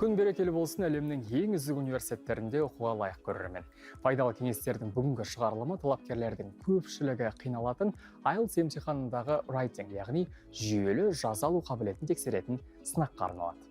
Күн берекелі болсын, әлемнің ең үздік университеттерінде оқуға лайық көрермен. Пайдалы кеңестердің бүгінгі шығарылымы талапкерлердің көпшілігі қиналатын IELTS емтиханындағы writing, яғни жүйелі жаза алу қабілетін тексеретін сынаққа арналады.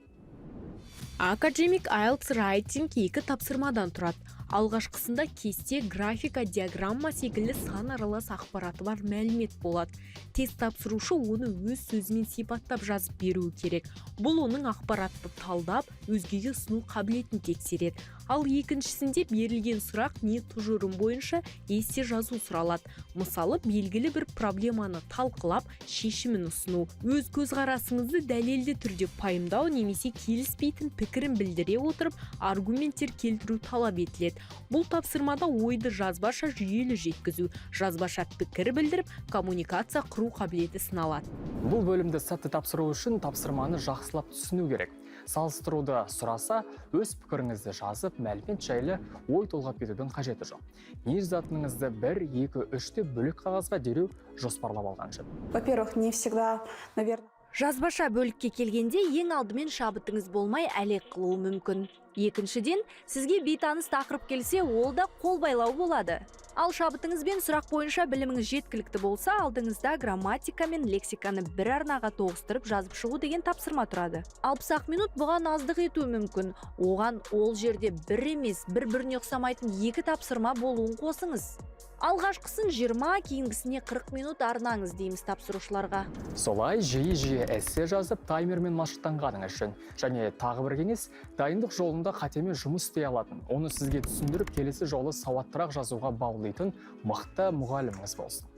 Академик IELTS Writing 2 тапсырмадан тұрады. Алғашқысында кесте, графика, диаграмма секілді сан аралас ақпараты бар мәлімет болады. Тест тапсырушы оны өз сөзімен сипаттап жазып беруі керек. Бұл оның ақпаратты талдап, өзгеге ұсыну қабілетін тексереді. Ал екіншісінде берілген сұрақ не тұжырым бойынша есте жазу сұралады. Мысалы, белгілі бір проблеманы талқылап, шешімін ұсыну. Өз көзқарасыңызды дәлелді түрде пайымдау немесе келіспейтін пікірін білдіре отырып, аргументтер келтіру талап етіледі. Бұл тапсырмада ойды жазбаша жүйелі жеткізу, жазбаша пікір білдіріп, коммуникация құру қабілеті сыналады. Бұл бөлімді сәтті тапсыру үшін тапсырманы жақсылап түсіну керек. Салыстыруды сұраса, өз пікіріңізді жазып, мәлімет жайлы ой толғап кетудің қажеті жоқ. Не жазатыныңызды 1, 2, 3 бөлек қағазға дереу жоспарлап алған жөн. Во-первых, не всегда, наверное. Жазбаша бөлікке келгенде ең алдымен шабытыңыз болмай әлек қылуы мүмкін. Екіншіден, сізге бейтаныс тақырып келсе, ол да қол байлау болады. Ал шабытыңызбен сұрақ бойынша біліміңіз жеткілікті болса, алдыңызда грамматика мен лексиканы бір арнаға тоғыстырып жазып шығу деген тапсырма тұрады. 60 минут бұған аздық етуі мүмкін. Оған ол жерде бір емес, бір-біріне ұқсамайтын 2 тапсырма болуын қосыңыз. Алғашқысын 20, кейінгісіне 40 минут арнаңыз дейміз тапсырушыларға. Солай жиі-жиі эссе жазып, таймермен машықтанғаныңыз үшін. Және тағы бір кеңес, дайындық жолында қатемен жұмыс істей алатын, оны сізге түсіндіріп, келесі жолы сауаттырақ жазуға баулайтын мықты мұғаліміңіз болсын.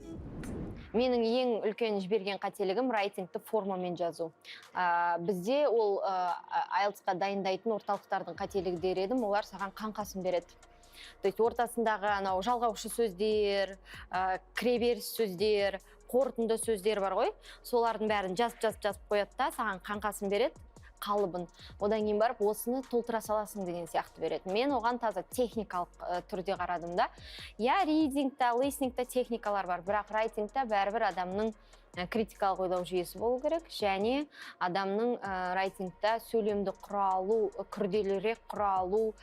Менің ең үлкен жіберген қателігім райтингті формамен жазу. Бізде ол IELTS-қа дайындайтын орталықтардың қателігі дер едім, олар саған қаңқасын береді. То есть ортасындағы анау жалғаушы сөздер, кіреберіс сөздер, қорытынды сөздер бар ғой. Солардың бәрін жазып қояды да, саған қаңқасын береді, қалыбын. Одан кейін барып, осыны толтыра саласың деген сияқты береді. Мен оған таза техникалық түрде қарадым да. Я ридингта, листингта техникалар бар, бірақ райтингта бәрібір адамның критикалық ойлау жүйесі болу керек, және адамның райтингта сөйлемді құралу, күрделірек құралу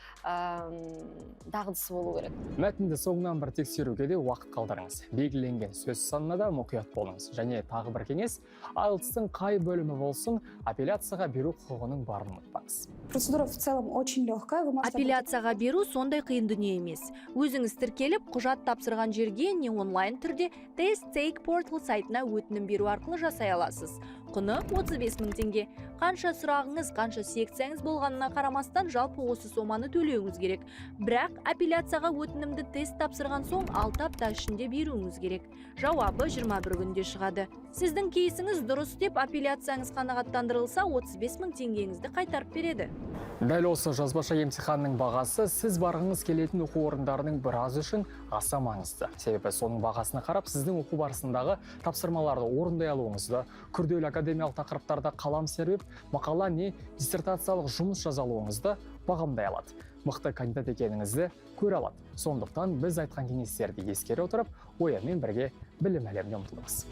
дағдысы болу керек. Мәтінді соңынан бір тексеруге де уақыт қалдырыңыз. Белгіленген сөз санына да мұқият болыңыз. Және тағы бір кеңес, IELTS-тың қай бөлімі болсын, апелляцияға беру құқығының барын ұмытпаңыз. Процедура в целом очень легкая. Апелляцияға беру сондай қиын дүние емес. Өзіңіз тіркеліп, құжат тапсырған жерге не онлайн түрде Test Take Portal сайтына өтінім беру арқылы жасай аласыз. Құны 35 000 теңге. Қанша сұрағыңыз, қанша секцияңыз болғанына қарамастан жалпы осы соманы төлеуіңіз керек. Бірақ апелляцияға өтінімді тест тапсырған соң 6 апта ішінде беруіңіз керек. Жауабы 21 күнде шығады. Сіздің кейсіңіз дұрыс деп апелляцияңыз қанағаттандырылса, 35 000 теңгеңізді қайтарып береді. Дәл осы жазбаша емтиханның бағасы сіз барғыңыз келетін оқу орындарының біраз үшін аса маңызды. Себебі соның бағасына қарап, сіздің оқу барысындағы тапсырмаларды орындай алуыңызды, күрделі академиялық тақырыптарда қалам сербеп, мақала не диссертациялық жұмыс жаза алуыңызды бағамдай алады. Мықты кандидат екеніңізді көре алады. Сондықтан біз айтқан кеңестерді ескере отырып, ойымен бірге білім әлеміне ұмтылыңыз.